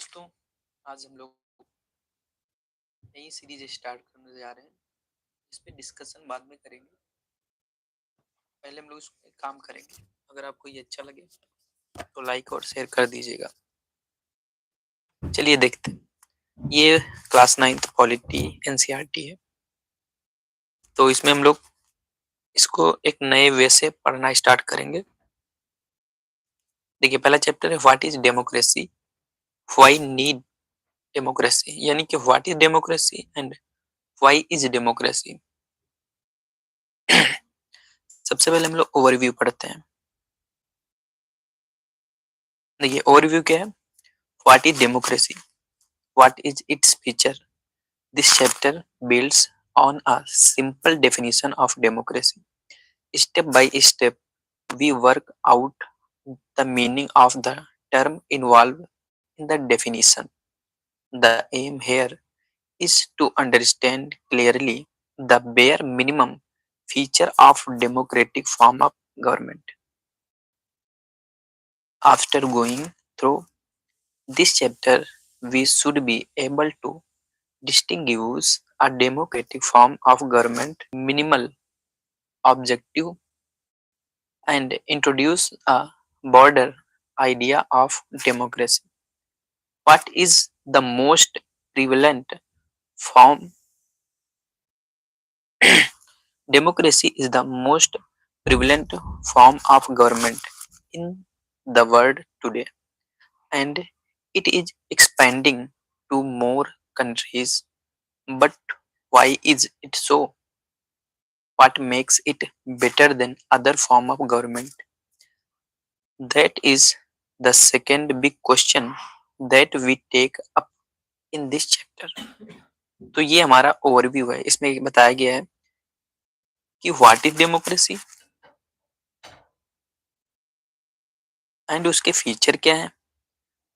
दोस्तों, आज हम लोग नई सीरीज स्टार्ट करने जा रहे हैं। इस पे डिस्कशन बाद में करेंगे। पहले हम लोग इस पे काम करेंगे। अगर आपको ये अच्छा लगे तो लाइक और शेयर कर दीजिएगा। चलिए देखते हैं। ये क्लास 9th पॉलिटी एनसीईआरटी है। तो इसमें हम लोग इसको एक नए वे से पढ़ना स्टार्ट करेंगे। देखिए, पहला चैप्टर है what is democracy, why need democracy, यानी कि what is democracy and why is democracy. सबसे पहले हम लोग ओवरव्यू पढ़ते हैं। देखिए, ओवरव्यू क्या है? What is democracy, what is its feature. This chapter builds on a simple definition of democracy. Step by step, we work out the meaning of the term involved in the definition. The aim here is to understand clearly the bare minimum feature of democratic form of government. After going through this chapter, we should be able to distinguish a democratic form of government minimal objective and introduce a broader idea of democracy. What is the most prevalent form? Democracy is the most prevalent form of government in the world today, and it is expanding to more countries. But why is it so? What makes it better than other form of government? That is the second big question that we take up in this chapter. तो ये हमारा overview है। इसमें बताया गया है कि what is democracy and उसके फीचर क्या है,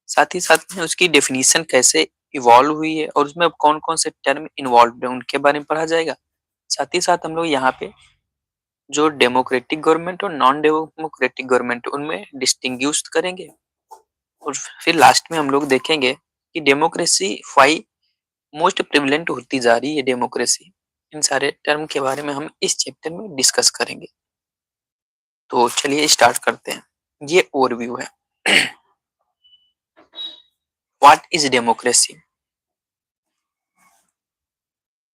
साथ ही साथ में उसकी डेफिनेशन कैसे इवॉल्व हुई है और उसमें कौन कौन से टर्म इन्वॉल्व है उनके बारे में पढ़ा जाएगा। साथ ही साथ हम लोग यहाँ पे जो डेमोक्रेटिक गवर्नमेंट और नॉन डेमोक्रेटिक गवर्नमेंट उनमें डिस्टिंग्विश करेंगे। और फिर लास्ट में हम लोग देखेंगे कि डेमोक्रेसी वाई मोस्ट प्रिविलेंट होती जा रही है डेमोक्रेसी। इन सारे टर्म के बारे में हम इस चैप्टर में डिस्कस करेंगे। तो चलिए स्टार्ट करते हैं। ये ओवरव्यू है। What is democracy?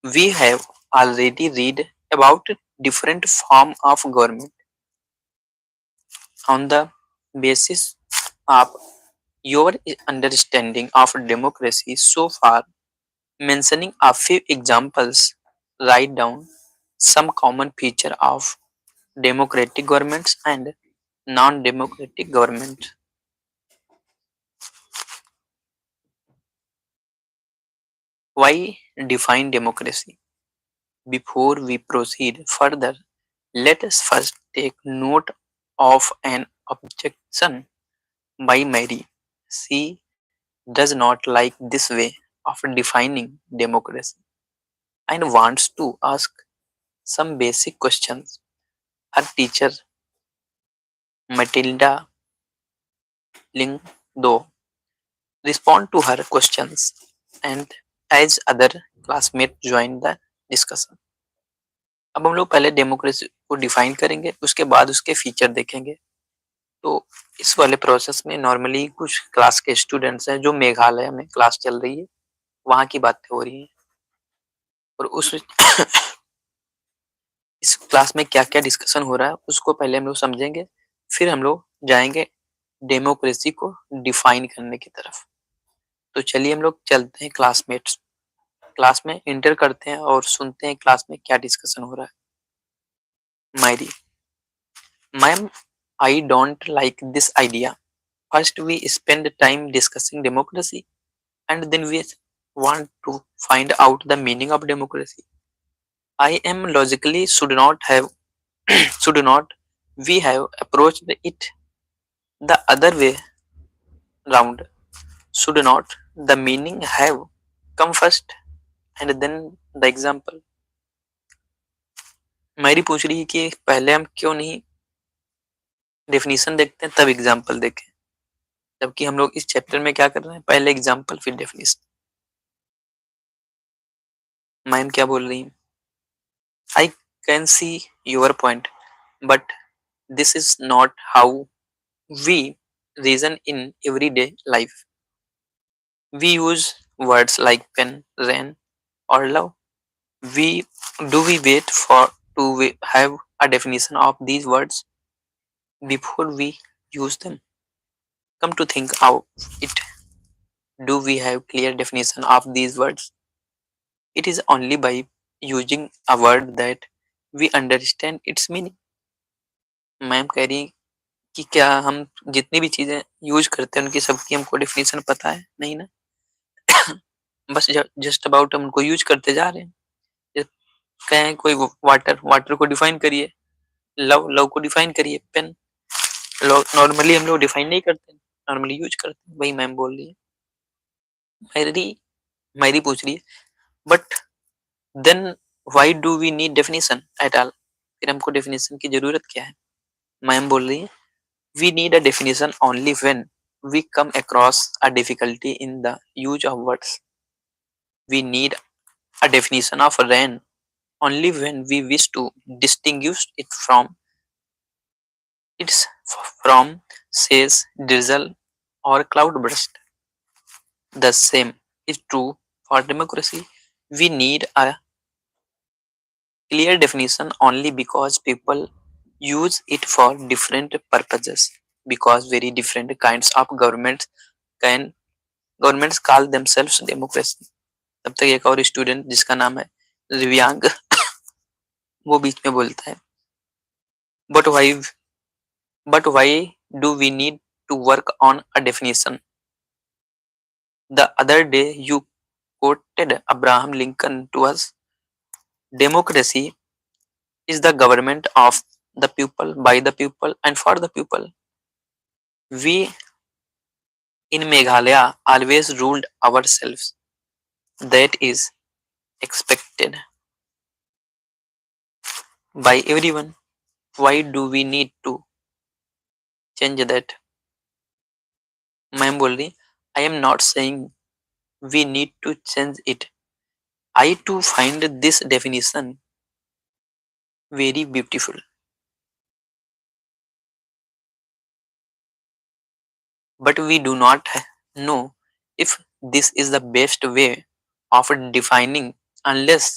We have already read about different form of government on the basis of your understanding of democracy so far. Mentioning a few examples, write down some common feature of democratic governments and non-democratic governments. Why define democracy? Before we proceed further, let us first take note of an objection by Mary. She does not like this way of defining democracy and wants to ask some basic questions. Her teacher, Matilda Lingdo, respond to her questions and as other classmates join the discussion. अब हम लोग पहले democracy को define करेंगे, उसके बाद उसके feature देखेंगे। तो इस वाले प्रोसेस में नॉर्मली कुछ क्लास के स्टूडेंट्स हैं जो मेघालय में क्लास चल रही है, वहाँ की बातें हो रही हैं और उस इस क्लास में क्या क्या डिस्कशन हो रहा है उसको पहले हम लोग समझेंगे, फिर हम लोग जाएंगे डेमोक्रेसी को डिफाइन करने की तरफ। तो चलिए हम लोग चलते हैं क्लास में इंटर करते हैं और सुनते हैं क्लास में क्या डिस्कशन हो रहा है। मायरी, ma'am, I don't like this idea. First we spend time discussing democracy and then we want to find out the meaning of democracy. I am logically should not we have approached it the other way round? Should not the meaning have come first and then the example? मेरी पूछ रही है कि पहले हम क्यों नहीं definition देखते हैं तब एग्जाम्पल देखें। जबकि हम लोग इस चैप्टर में क्या कर रहे हैं, पहले एग्जाम्पल फिर डेफिनेशन। मैम क्या बोल रही है? I can see your point, but this is not how we reason in everyday life. We use words like pen, rain, or love. We we wait for to have a definition of these words before we use them? Come to think of it, do we have clear definition of these words? It is only by using a word that we understand its meaning. Ma'am कह रही कि क्या हम जितनी भी चीजें use करते हैं उनकी सबकी हमको डेफिनेशन पता है? नहीं ना। बस जस्ट अबाउट हम उनको यूज करते जा रहे हैं। जैसे कहें कोई वाटर, वाटर को डिफाइन करिए, लव, लव को डिफाइन करिए, पेन, नॉर्मली हम लोग डिफाइन नहीं करते, नॉर्मली यूज करते हैं। वही मैम बोल रही है। मेरी मेरी पूछ रही है, but then why do we need definition at all? फिर हमको डेफिनेशन की जरूरत क्या है? मैम बोल रही है, we need a definition only when we come across a difficulty in the use of words. We need a definition of rain only when we wish to distinguish it its from says drizzle or cloudburst. The same is true for democracy. We need a clear definition only because people use it for different purposes. Because very different kinds of governments call themselves democracy. तब तक एक और student जिसका नाम है दिव्यांग, वो बीच में बोलता है, but why do we need to work on a definition? The other day you quoted Abraham Lincoln to us. Democracy is the government of the people, by the people, and for the people. We in Meghalaya always ruled ourselves. That is expected by everyone. Why do we need to change that? Ma'am बोल रही, I am not saying we need to change it. I too find this definition very beautiful. But we do not know if this is the best way of defining unless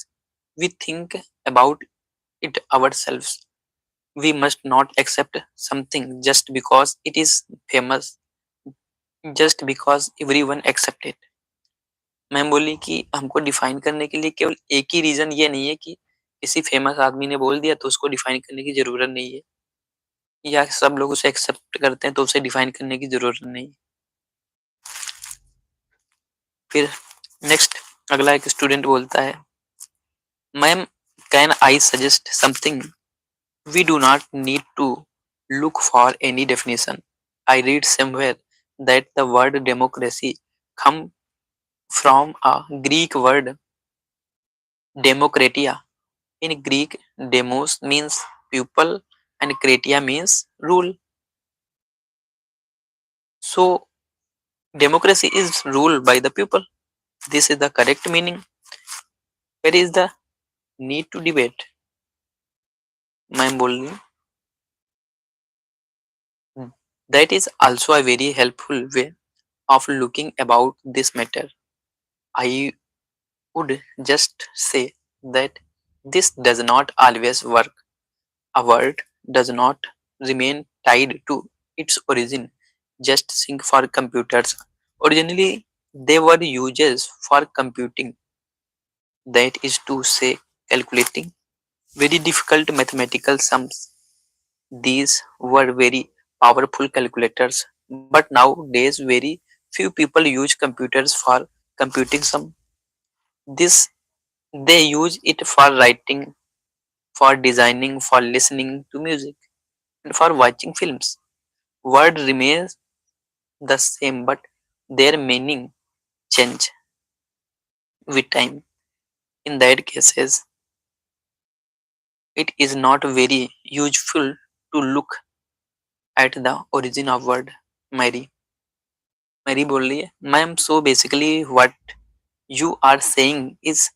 we think about it ourselves. We must not accept something just because it is famous, just because everyone accept it. Ma'am बोली कि हमको define करने के लिए केवल एक ही reason ये नहीं है कि किसी फेमस आदमी ने बोल दिया तो उसको डिफाइन करने की जरूरत नहीं है, या सब लोग उसे एक्सेप्ट करते हैं तो उसे डिफाइन करने की जरूरत नहीं है। फिर नेक्स्ट अगला एक स्टूडेंट बोलता है, ma'am can I suggest something? We do not need to look for any definition. I read somewhere that the word democracy come from a Greek word demokratia. In Greek, demos means people and kratia means rule. So democracy is ruled by the people. This is the correct meaning. Where is the need to debate? मैं बोल रही हूँ, that is also a very helpful way of looking about this matter. I would just say that this does not always work. A word does not remain tied to its origin. Just think for computers. Originally, they were used for computing, that is to say, calculating very difficult mathematical sums. These were very powerful calculators, but nowadays, very few people use computers for computing some. This they use it for writing, for designing, for listening to music, and for watching films. Word remains the same, but their meaning change with time. In that cases, it is not very useful to look at the origin of word, Mary. Mary बोल रही है, ma'am so basically what you are saying is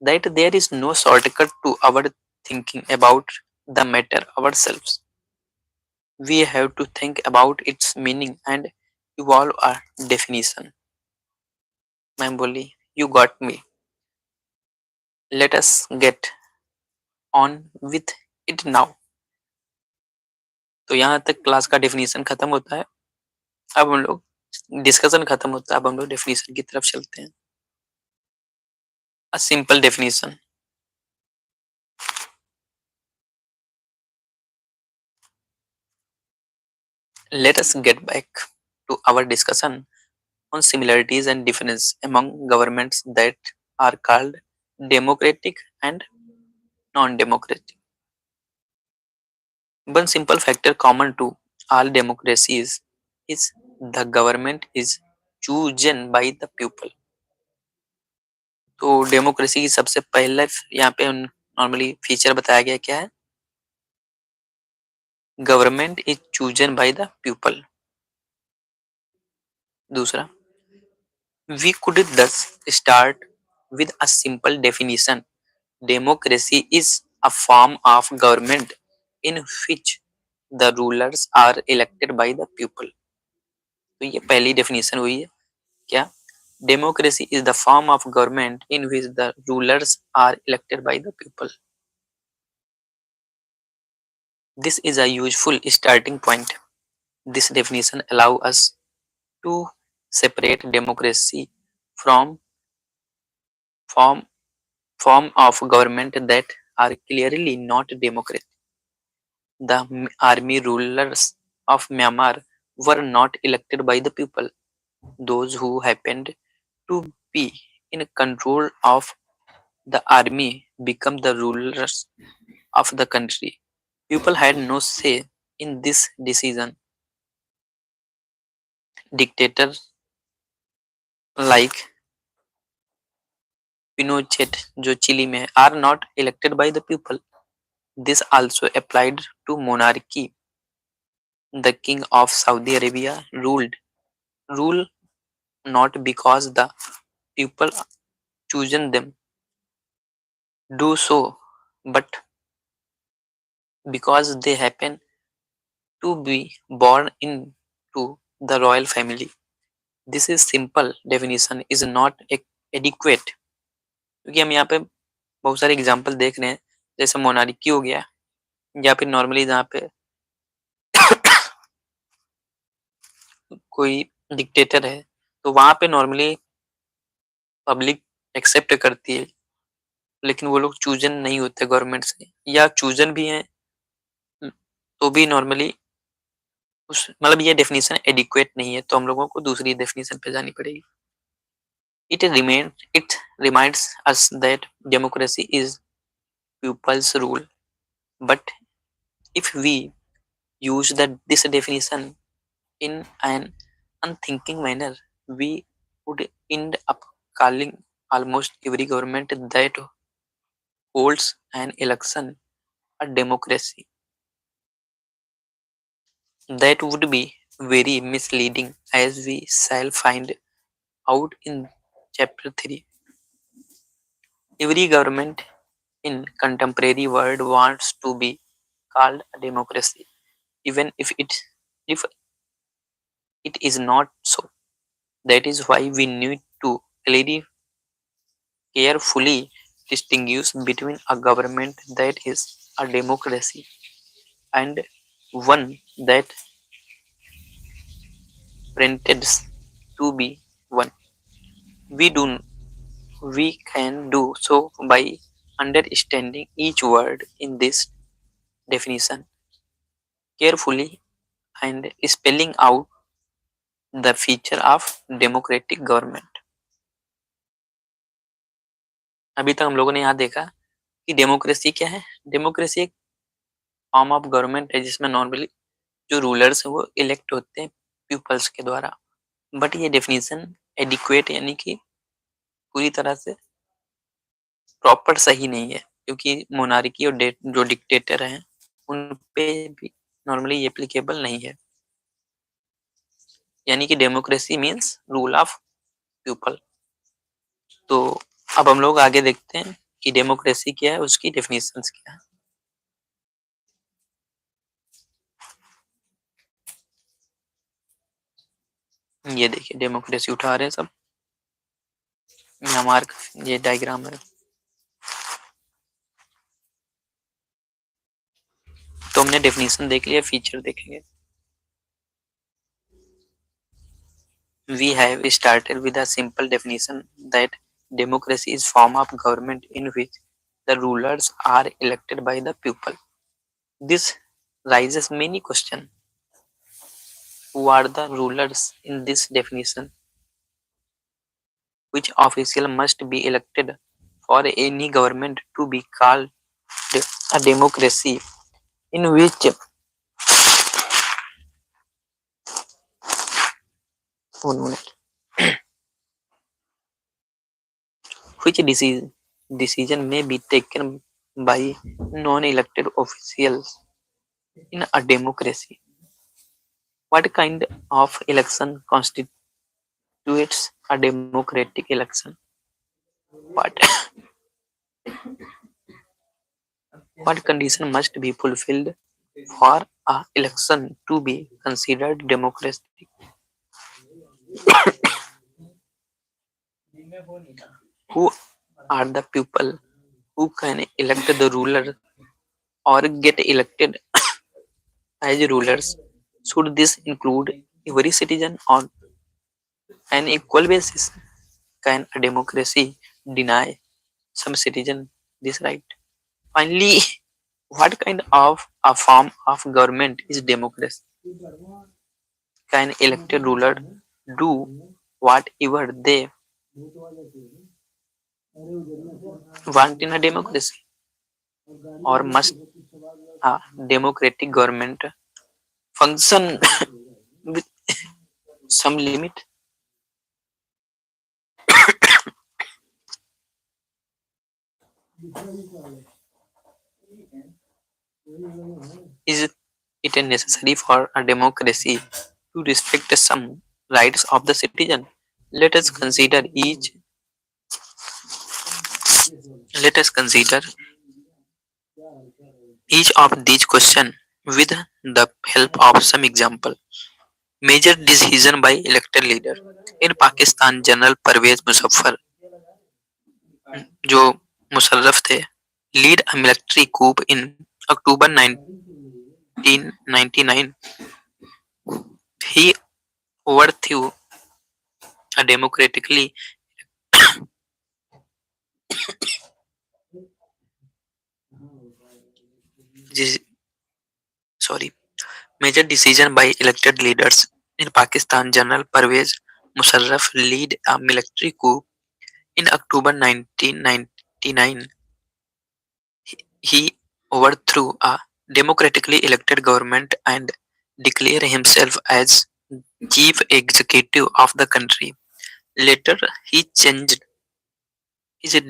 that there is no shortcut to our thinking about the matter ourselves. We have to think about its meaning and evolve our definition. Ma'am बोली, you got me. Let us get on with it now. तो यहाँ तक class का definition खत्म होता है। अब हम लोग डिस्कशन खत्म होता है, अब हम लोग डेफिनेशन की तरफ चलते हैं। A simple definition. Let us get back to our discussion on similarities and difference among governments that are called democratic and non-democratic. One simple factor common to all democracies is the government is chosen by the people. तो democracy की सबसे पहले यहाँ पे normally feature बताया गया क्या है? Government is chosen by the people. दूसरा, we could thus start with a simple definition. Democracy is a form of government in which the rulers are elected by the people. तो ये पहली definition हुई है क्या? Democracy is the form of government in which the rulers are elected by the people. This is a useful starting point. This definition allows us to separate democracy from form form of government that are clearly not democratic. The army rulers of Myanmar were not elected by the people. Those who happened to be in control of the army become the rulers of the country. People had no say in this decision. Dictators like Pinochet जो chilli में है, are not elected by the people. This also applied to monarchy. The king of Saudi Arabia rule not because the people chosen them do so, but because they happen to be born into the royal family. This is simple definition is not adequate, क्योंकि हम यहाँ पे बहुत सारे example देख रहे हैं, जैसे मोनार्की हो गया या फिर नॉर्मली जहाँ पे कोई डिक्टेटर है, तो वहां पे नॉर्मली पब्लिक एक्सेप्ट करती है, लेकिन वो लोग चूजन नहीं होते गवर्नमेंट से, या चूजन भी हैं तो भी नॉर्मली उस मतलब ये डेफिनेशन एडिक्वेट नहीं है, तो हम लोगों को दूसरी डेफिनेशन पे जानी पड़ेगी. It reminds us that democracy is people's rule, but if we use this definition in an unthinking manner, we would end up calling almost every government that holds an election a democracy. That would be very misleading, as we shall find out in chapter 3. Every government in contemporary world wants to be called a democracy, even if it is not so. That is why we need to very carefully distinguish between a government that is a democracy and one that pretends to be one. We do we can do so by understanding each word in this definition carefully and spelling out the feature of democratic government. अभी तक हम लोगों ने यहाँ देखा कि democracy क्या है. डेमोक्रेसी एक फॉर्म ऑफ गवर्नमेंट है जिसमें नॉर्मली जो रूलर्स हैं वो इलेक्ट होते हैं पीपल्स के द्वारा. बट ये डेफिनेशन एडिक्वेट यानी कि पूरी तरह से प्रॉपर सही नहीं है, क्योंकि मोनार्की और जो डिक्टेटर हैं उन पे भी नॉर्मली एप्लीकेबल नहीं है. यानी कि democracy means rule of people. तो अब हम लोग आगे देखते हैं कि डेमोक्रेसी क्या है, उसकी डेफिनेशंस क्या है। ये देखिए डेमोक्रेसी उठा रहे हैं सब, यहाँ मार्क, ये डायग्राम है। तो हमने डेफिनेशन देख लिया, फीचर देखेंगे। We have started with a simple definition that democracy is form of government in which the rulers are elected by the people. This raises many questions. Who are the rulers in this definition? Which official must be elected for any government to be called a democracy? In which decision may be taken by non-elected officials in a democracy? What kind of election constitutes a democratic election? What what condition must be fulfilled for a election to be considered democratic? Who are the people who can elect the ruler or get elected as rulers? Should this include every citizen on an equal basis? Can a democracy deny some citizen this right? Finally, what kind of a form of government is democracy? Can elected ruler do whatever they want in a democracy? Or must a democratic government function with some limit? Is it necessary for a democracy to respect some rights of the citizen? Let us consider each let us consider each of these questions with the help of some example. Major decision by elected leader in Pakistan, general Pervez Musharraf जो मुशर्रफ थे, lead a military coup in October 1999. He overthrew a democratically sorry major decision by elected leaders in Pakistan, General Pervez Musharraf lead a military coup in October 1999. He overthrew a democratically elected government and declared himself as chief executive of the country. Later, he changed his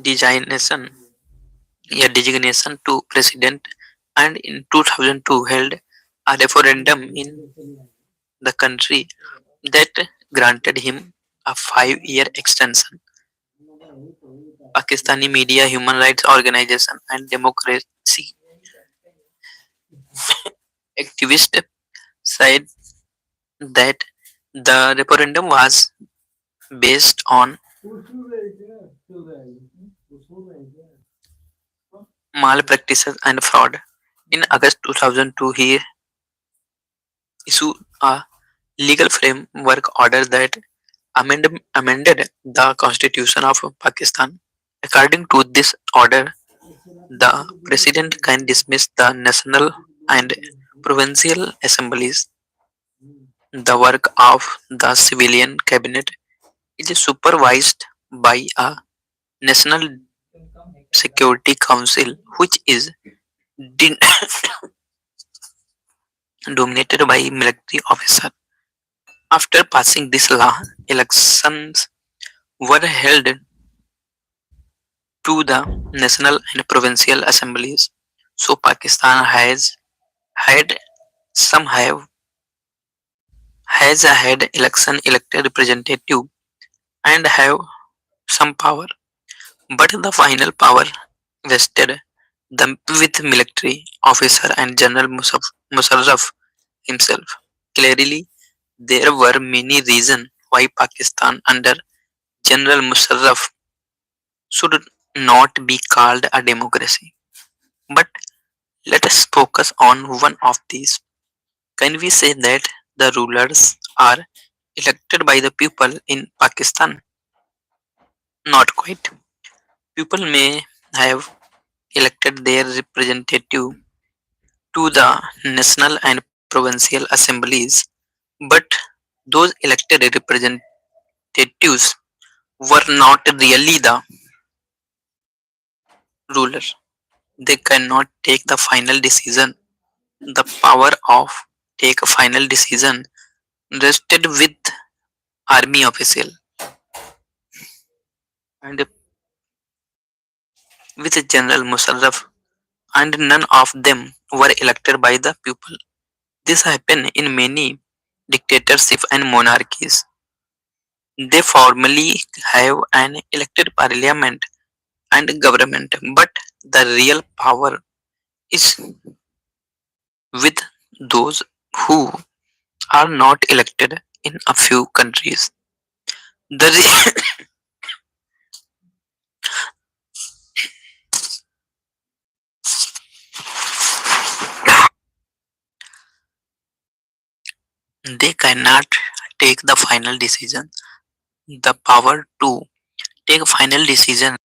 designation, designation to president, and in 2002 held a referendum in the country that granted him a 5-year extension. Pakistani media, human rights organization, and democracy activists said that the referendum was based on malpractices and fraud. In August 2002, he issued a legal framework order that amended the constitution of Pakistan. According to this order, the president can dismiss the national and provincial assemblies. The work of the civilian cabinet is supervised by a National Security Council, which is din- dominated by military officers. After passing this law, elections were held to the national and provincial assemblies. So Pakistan has had some have has had election elected representative and have some power, but the final power vested them with military officer and General Musharraf himself. Clearly, there were many reasons why Pakistan under General Musharraf should not be called a democracy. But let us focus on one of these. Can we say that the rulers are elected by the people in Pakistan? Not quite. People may have elected their representative to the national and provincial assemblies, but those elected representatives were not really the ruler. They cannot take the final decision. The power of take a final decision rested with army official and with General Musharraf, and none of them were elected by the people. This happened in many dictatorships and monarchies. They formally have an elected parliament and government, but the real power is with those who are not elected in a few countries. The they cannot take the final decision. The power to take final decision.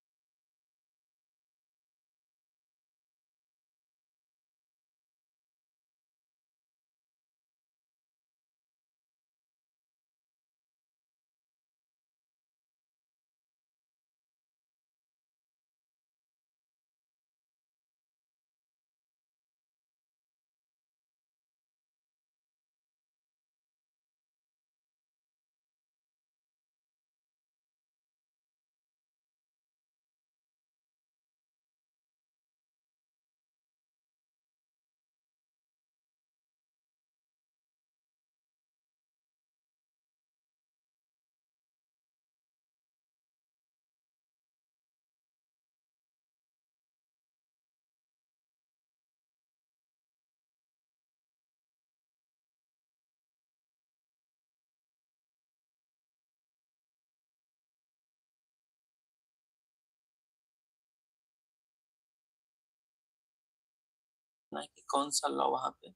ना कि कौन सा law वहां पे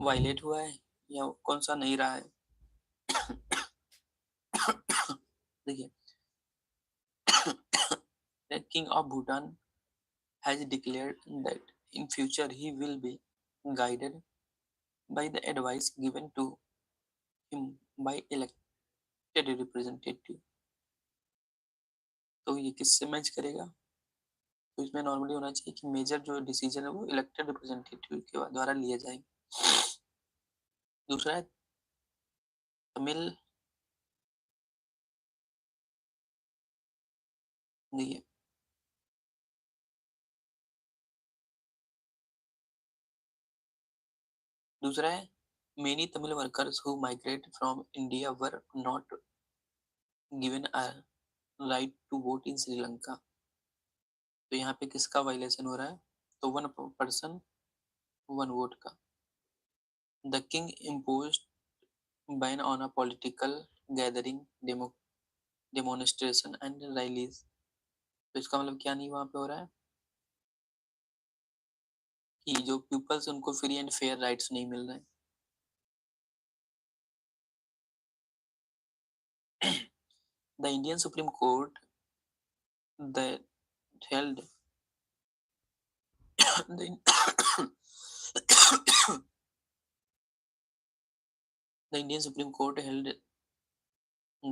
violet हुआ है या कौन सा नहीं रहा है. देखिए, the king of Bhutan has declared that in future he will be guided by the advice given to him by elected representative. तो ये किससे मैच करेगा? तो इसमें नॉर्मली होना चाहिए कि मेजर जो डिसीजन है वो इलेक्टेड रिप्रेजेंटेटिव के द्वारा लिए जाएंगे. दूसरा है तमिल. देखिए, दूसरा है many Tamil workers who migrate from India were not given a right to vote in Sri Lanka. तो यहाँ पे किसका वायलेशन हो रहा है? तो वन पर्सन वन वोट का. The king imposed ban on a political gathering, demonstration and rallies. तो इसका मतलब क्या नहीं वहां पे हो रहा है कि जो पीपल्स उनको फ्री एंड फेयर राइट्स नहीं मिल रहे हैं. The Indian Supreme Court that held the, the Indian Supreme Court held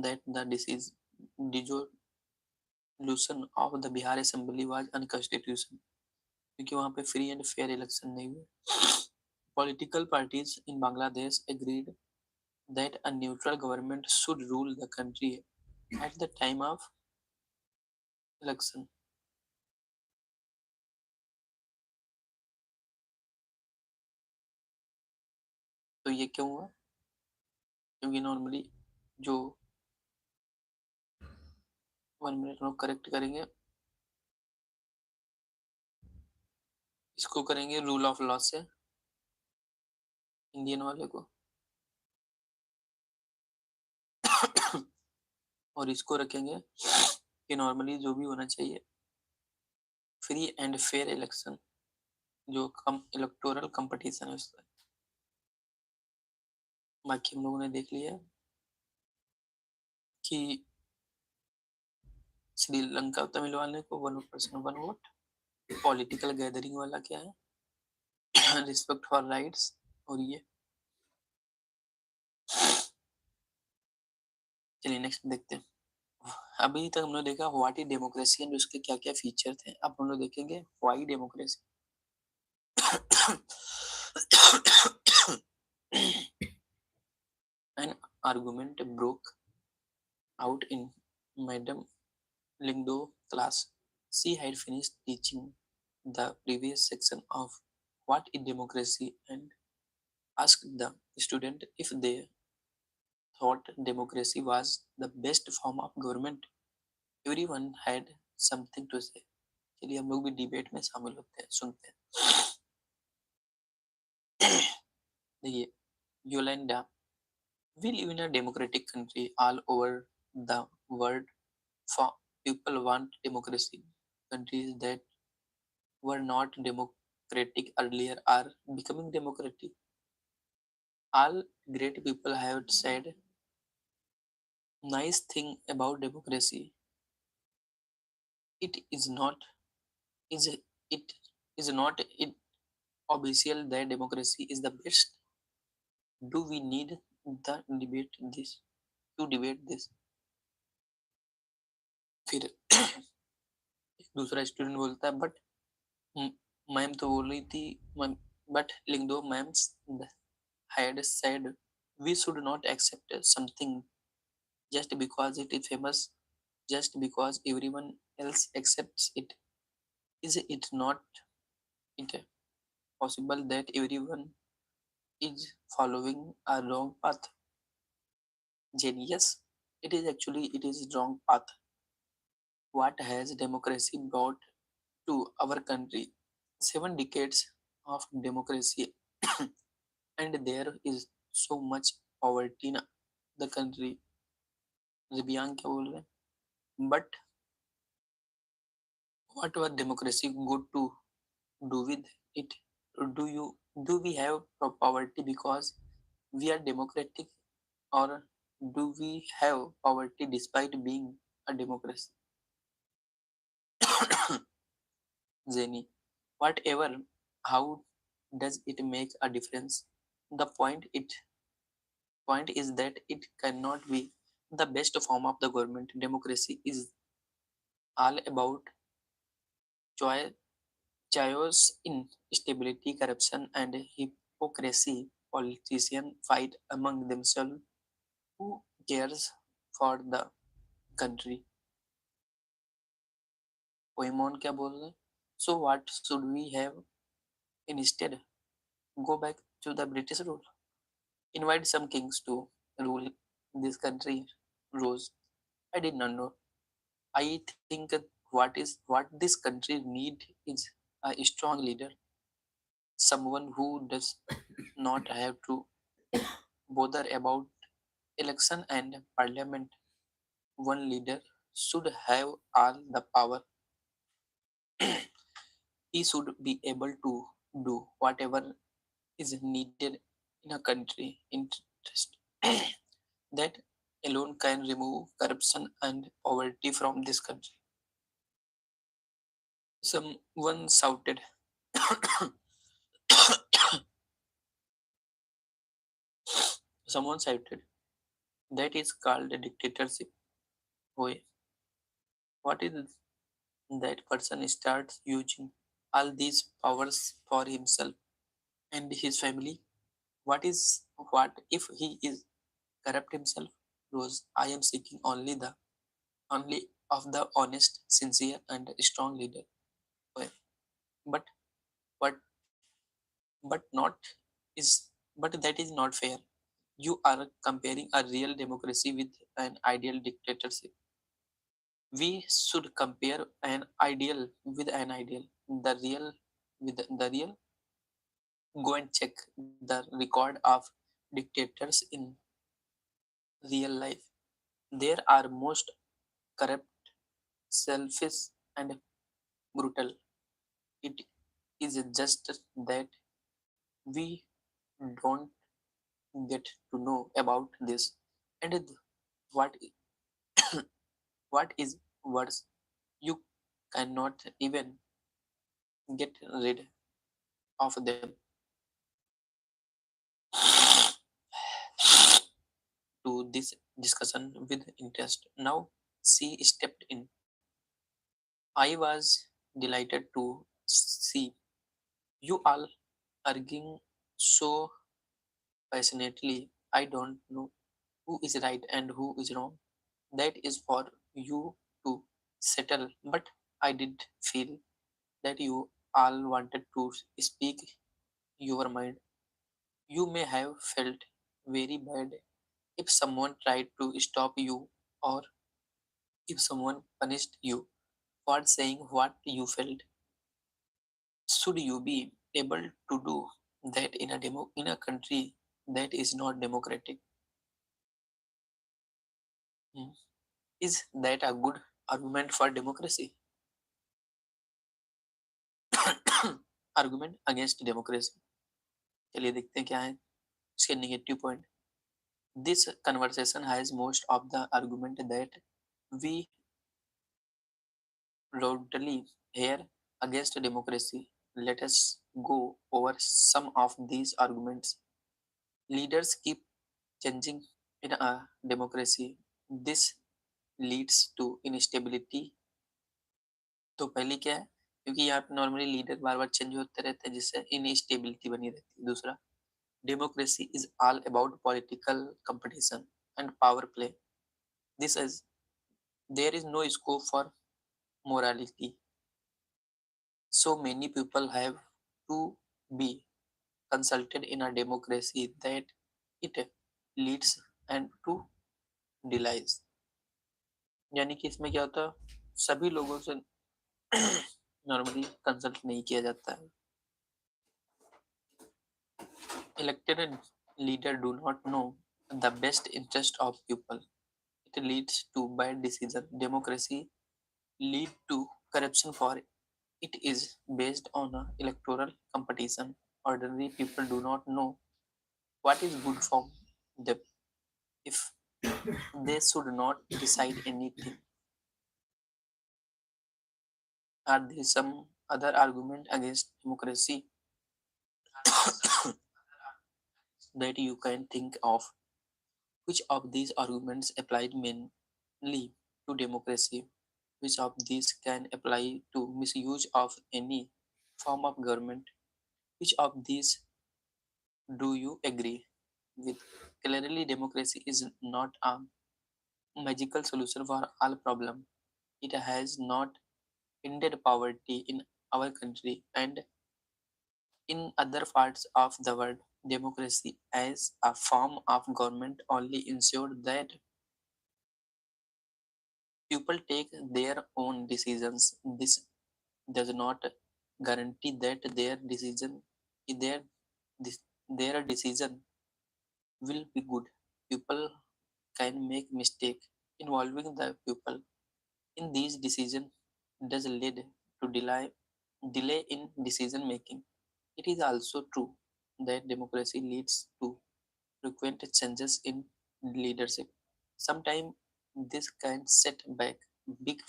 that the dissolution of the Bihar Assembly was unconstitutional क्योंकि वहां पे फ्री एंड फेयर इलेक्शन नहीं हुए. Political parties in Bangladesh agreed that a neutral government should rule the country at the time of election. तो ये क्यों हुआ? क्योंकि नॉर्मली जो 1 मिनट लोग करेक्ट करेंगे, इसको करेंगे रूल ऑफ लॉ से, इंडियन वाले को, और इसको रखेंगे कि नॉर्मली जो भी होना चाहिए फ्री एंड फेयर इलेक्शन, जो कम इलेक्टोरल कंपटीशन है उसका। बाकी हम लोगों ने देख लिया कि श्रीलंका तमिल वाले को 1% 1 वोट, पॉलिटिकल गैदरिंग वाला क्या है, रिस्पेक्ट फॉर राइट्स, और ये चलिए नेक्स्ट देखते हैं। अभी तक हमने देखा व्हाट इज डेमोक्रेसी एंड उसके क्या क्या फीचर थे। अब हम लोग देखेंगे why democracy. An argument broke out in Madame Lingdo class. She had finished teaching the previous section of What is Democracy and asked the student if they thought democracy was the best form of government. Everyone had something to say. चलिए हम लोग भी debate में शामिल होते हैं, सुनते हैं। देखिए, योलेंडा, we live in a democratic country all over the world. For people want democracy. Countries that were not democratic earlier are becoming democratic. All great people have said nice thing about democracy. It is not is it is not it obvious that democracy is the best. Do we need the debate this to debate this? फिर एक दूसरा student बोलता है but ma'am तो बोल रही थी, but लिख दो ma'am's had said we should not accept something just because it is famous, just because everyone else accepts it. Is it not it possible that everyone is following a wrong path? Genius, it is actually it is wrong path. What has democracy brought to our country? 7 decades of democracy and there is so much poverty in the country. रिबियान क्या बोल रहे हैं? But what was democracy good to do with it? Do you do we have poverty because we are democratic, or do we have poverty despite being a democracy? Zeni, whatever, how does it make a difference? The point is that it cannot be the best form of the government. Democracy is all about choice, chaos, instability, corruption, and hypocrisy. Politicians fight among themselves. Who cares for the country? Poemon क्या बोल रहे हैं? So what should we have instead? Go back to the British rule. Invite some kings to rule this country. Rose, I did not know. I think what this country need is a strong leader, someone who does not have to bother about election and parliament. One leader should have all the power. He should be able to do whatever is needed in a country interest. That alone can remove corruption and poverty from this country. Someone shouted. Someone shouted. That is called a dictatorship. Why? What is that person starts using all these powers for himself and his family? What if he is corrupt himself? Rose, I am seeking only of the honest, sincere, and strong leader. Why? But but but not is but that is not fair. You are comparing a real democracy with an ideal dictatorship. We should compare an ideal with an ideal. The real with the real. Go and check the record of dictators in real life. There are most corrupt, selfish, and brutal. It is just that we don't get to know about this. And what what is worse, you cannot even get rid of them. To this discussion with interest. Now she stepped in. I was delighted to see you all arguing so passionately. I don't know who is right and who is wrong. That is for you to settle. But I did feel that you all wanted to speak your mind. You may have felt very bad if someone tried to stop you, or if someone punished you for saying what you felt. Should you be able to do that in a country that is not democratic? Hmm. Is that a good argument for democracy? Argument against democracy. चलिए देखते हैं क्या है इसके negative point. This conversation has most of the argument that we loudly hear against democracy. Let us go over some of these arguments. Leaders keep changing in a democracy. This leads to instability. तो पहली क्या है, क्योंकि यहाँ पे normally leader बार बार change होते रहते हैं जिससे इनस्टेबिलिटी बनी रहती है. दूसरा, democracy is all about political competition and power play. This is there is no scope for morality. So many people have to be consulted in a democracy that it leads and to delays. यानी कि इसमें क्या होता है, सभी लोगों से normally consult नहीं किया जाता है. Elected leader do not know the best interest of people. It leads to bad decision. Democracy lead to corruption for it is based on a electoral competition. Ordinary people do not know what is good for them. If they should not decide anything. Are there some other argument against democracy that you can think of? Which of these arguments applied mainly to democracy? Which of these can apply to misuse of any form of government? Which of these do you agree with? Clearly, democracy is not a magical solution for all problems. It has not ended poverty in our country and in other parts of the world. Democracy as a form of government only ensures that people take their own decisions. This does not guarantee that their their decision will be good. People can make mistake. Involving the people in these decisions does lead to delay in decision making. It is also true that democracy leads to frequent changes in leadership. Sometimes this can set back big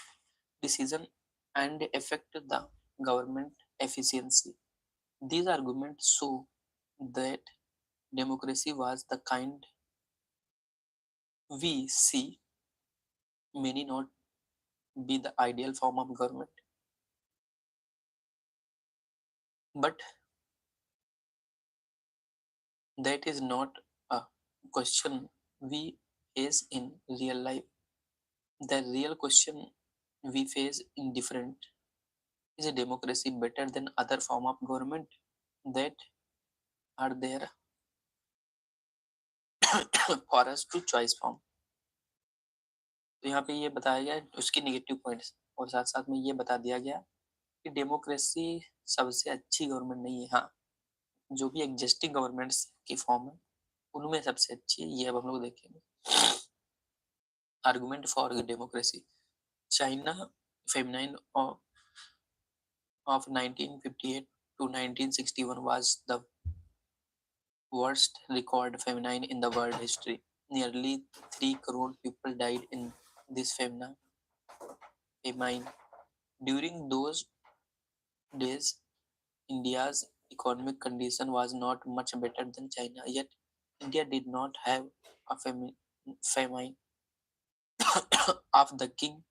decision and affect the government efficiency. These arguments show that democracy was the kind we see may not be the ideal form of government, but that is not a question we face in real life. The real question we face in different is a democracy better than other form of government that are there for us to choice from. तो यहाँ पे ये बताया गया है उसकी negative points, और साथ साथ में ये बता दिया गया कि डेमोक्रेसी सबसे अच्छी गवर्नमेंट नहीं है। हाँ, जो भी एग्जिस्टिंग गवर्नमेंट्स की फॉर्म है उनमें सबसे अच्छी है, ये अब हम लोग देखेंगे। Argument for democracy. China feminine of 1958 to 1961 was the worst record famine in the world history. Nearly 3 crore people died in this famine. During those days, India's economic condition was not much better than China, yet India did not have a famine of the king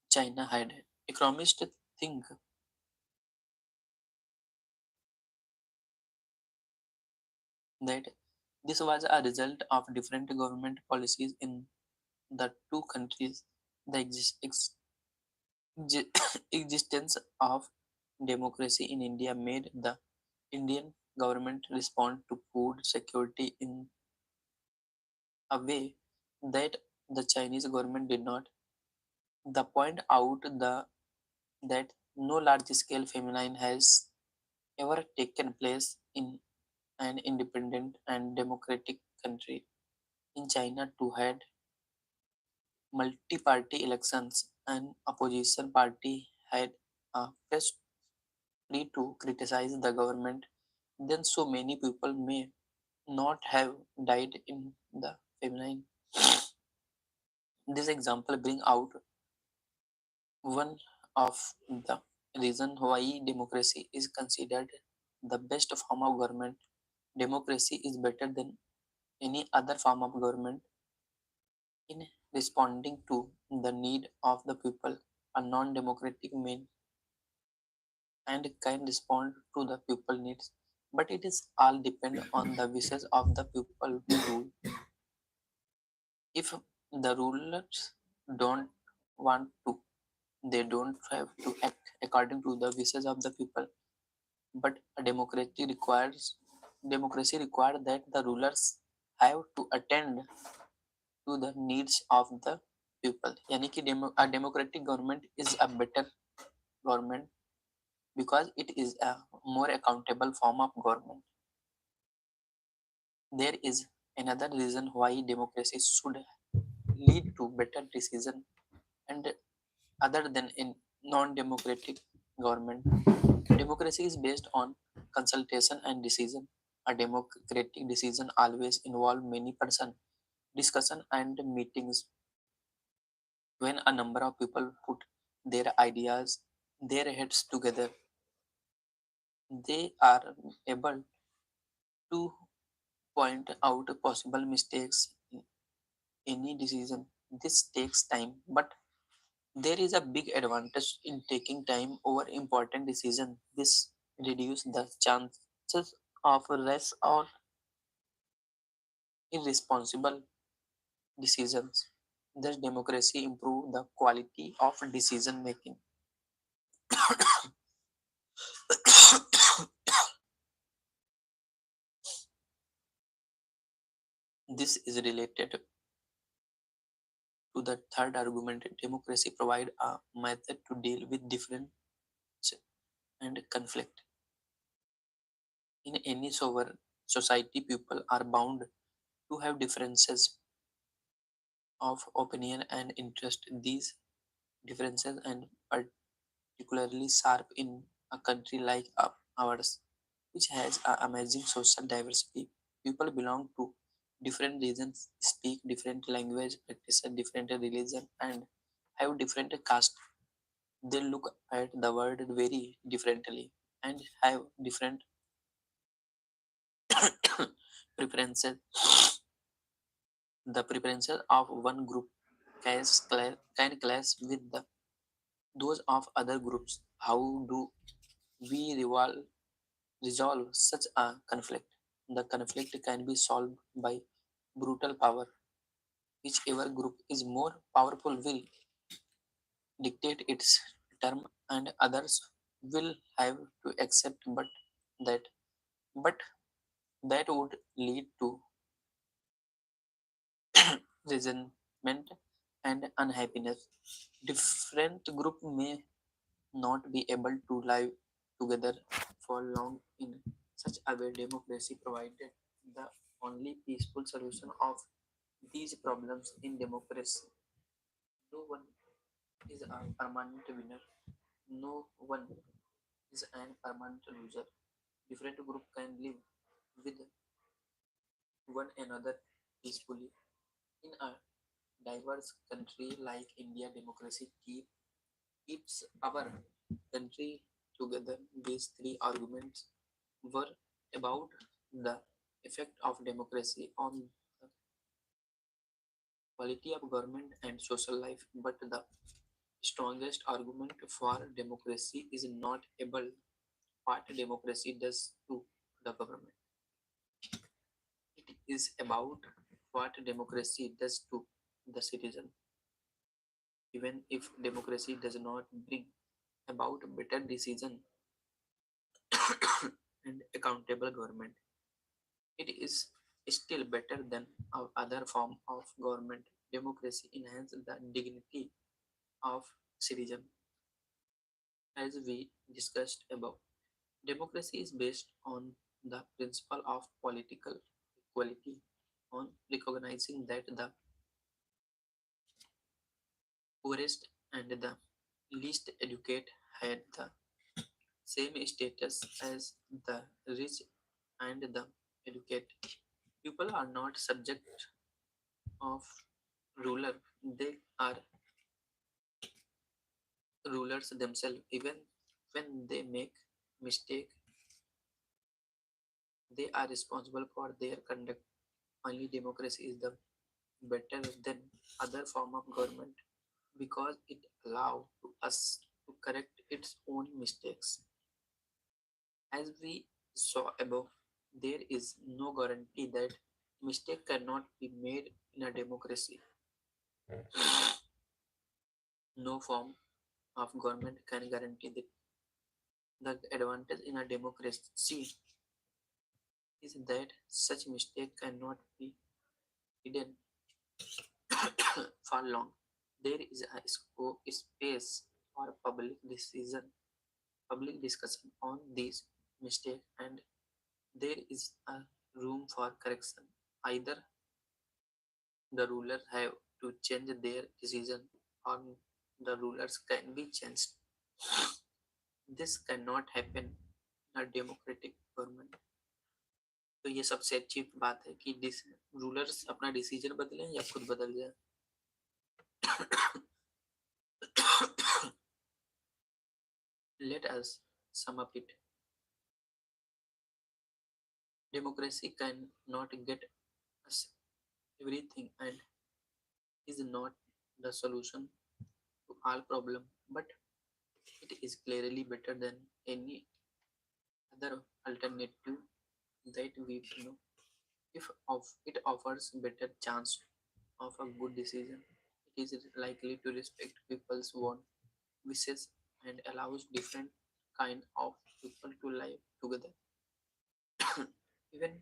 China had. Economists think that this was a result of different government policies in the two countries. The existence of democracy in India made the Indian government respond to food security in a way that the Chinese government did not. The point out that no large scale famine has ever taken place in an independent and democratic country. In China, too, had multi-party elections, and opposition party had a fresh free to criticize the government, then so many people may not have died in the famine. This example bring out one of the reason why democracy is considered the best form of government. Democracy is better than any other form of government in responding to the need of the people. A non-democratic mean and can respond to the people needs, but it is all depend on the wishes of the people who rule. If the rulers don't want to, they don't have to act according to the wishes of the people. But a democracy requires that the rulers have to attend to the needs of the people. यानी कि a democratic government is a better government because it is a more accountable form of government. There is another reason why democracy should lead to better decision and other than in non-democratic government. Democracy is based on consultation and decision. A democratic decision always involve many person discussion and meetings. When a number of people put their ideas, their heads together, they are able to point out possible mistakes in any decision. This takes time, but there is a big advantage in taking time over important decisions. This reduces the chances of rash or irresponsible decisions. Thus, democracy improves the quality of decision making. This is related to the third argument. Democracy provides a method to deal with difference and conflict. In any sovereign society, people are bound to have differences of opinion and interest. These differences and particularly sharp in a country like ours, which has an amazing social diversity. People belong to different regions, speak different language, practice a different religion, and have different caste. They look at the world very differently and have different preferences. The preferences of one group can clash with those of other groups. How do we resolve such a conflict? The conflict can be solved by brutal power. Whichever group is more powerful will dictate its term, and others will have to accept that. But that would lead to resentment and unhappiness. Different group may not be able to live together for long in such a way. Democracy provided the only peaceful solution of these problems. In democracy, no one is a permanent winner, no one is an permanent loser. Different group can live with one another peacefully. In a diverse country like India, democracy keeps our country together. These three arguments were about the effect of democracy on the quality of government and social life. But the strongest argument for democracy is not able what democracy does to the government. It is about what democracy does to the citizen. Even if democracy does not bring about better decision and accountable government, it is still better than other form of government. Democracy enhances the dignity of citizen. As we discussed above, democracy is based on the principle of political equality, on recognizing that the poorest and the least educated had the same status as the rich and the educated. People are not subject of ruler, they are rulers themselves. Even when they make mistake, they are responsible for their conduct. Only democracy is the better than other form of government because it allows to us to correct its own mistakes. As we saw above, there is no guarantee that mistake cannot be made in a democracy. No form of government can guarantee that. The advantage in a democracy is that such mistake cannot be hidden for long. There is a space for public discussion on these mistakes, and there is a room for correction. Either the rulers have to change their decision, or the rulers can be changed. This cannot happen in a democratic government. तो ये सबसे अच्छी बात है कि rulers अपना decision बदलें या खुद बदल जाए. Let us sum up it. Democracy cannot get us everything and is not the solution to all problems, but it is clearly better than any other alternative that we know. If it offers better chance of a good decision, it is likely to respect people's want, wishes, and allows different kind of people to live together. Even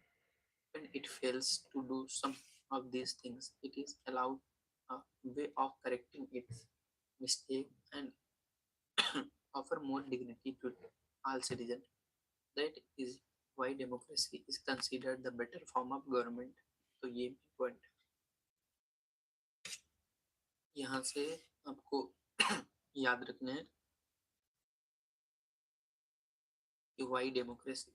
when it fails to do some of these things, it is allowed a way of correcting its mistake and offer more dignity to all citizens. That is why democracy is considered the better form of government. तो ये point यहाँ से आपको याद रखना है कि Y democracy.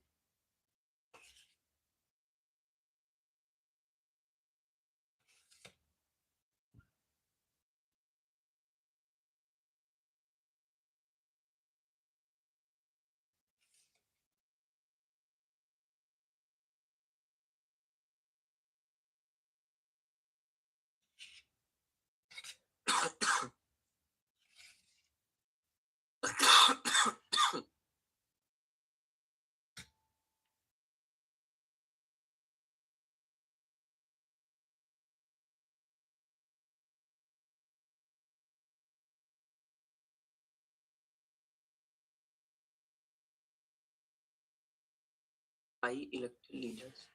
by elected leaders.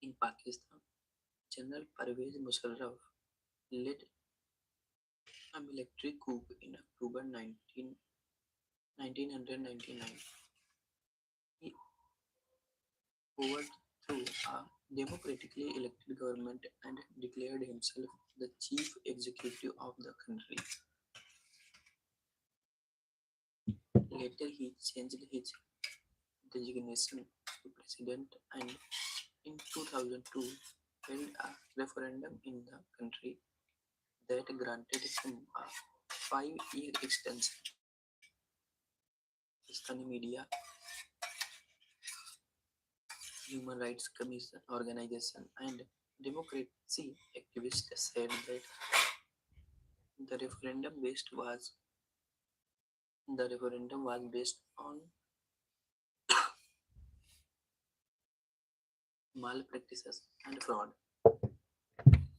In Pakistan, General Parvez Musharraf led a military coup in October 1999. He overthrew a democratically elected government and declared himself the chief executive of the country. Later, he changed his designation to president and in 2002 held a referendum in the country that granted him a 5-year extension. Pakistani media, human rights commission organization, and democracy activists said that the referendum was based on malpractices and fraud.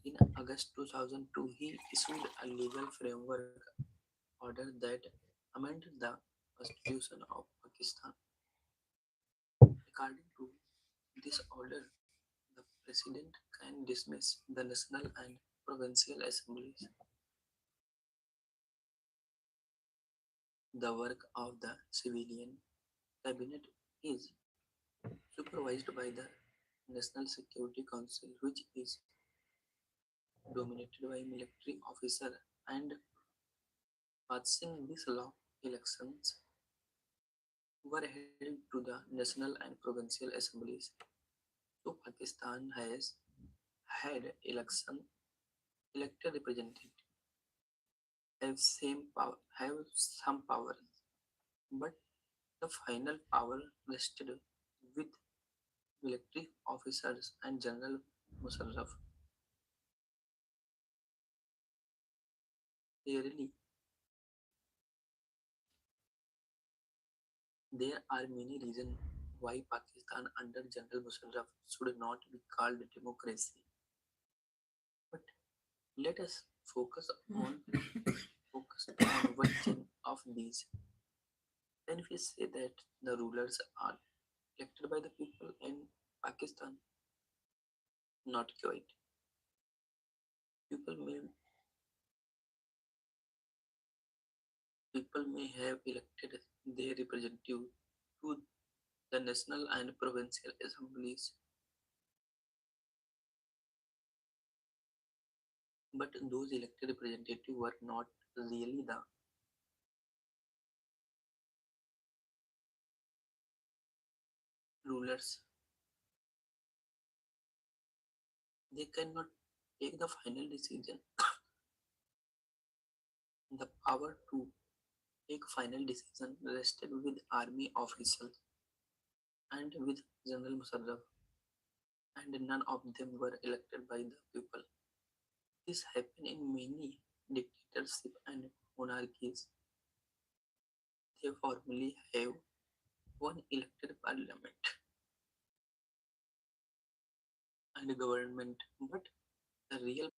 In August 2002, he issued a legal framework order that amended the Constitution of Pakistan. According to this order, the president can dismiss the national and provincial assemblies. The work of the civilian cabinet is supervised by the National Security Council, which is dominated by military officers, and passing this law, elections were held to the national and provincial assemblies. So Pakistan has had election elected representatives have some power, but the final power rested with military officers and General Musharraf. Clearly, there are many reasons why Pakistan under General Musharraf should not be called democracy. But let us focus on one of these. Then we say that the rulers are elected by the people in Pakistan, not quite. People may people may have elected their representative to the national and provincial assemblies, but those elected representatives were not really the rulers. They cannot take the final decision. The power to take final decision rested with army officials and with General Musharraf, and none of them were elected by the people. This happened in many dictatorships and monarchies. They formally have one elected parliament and government, but the real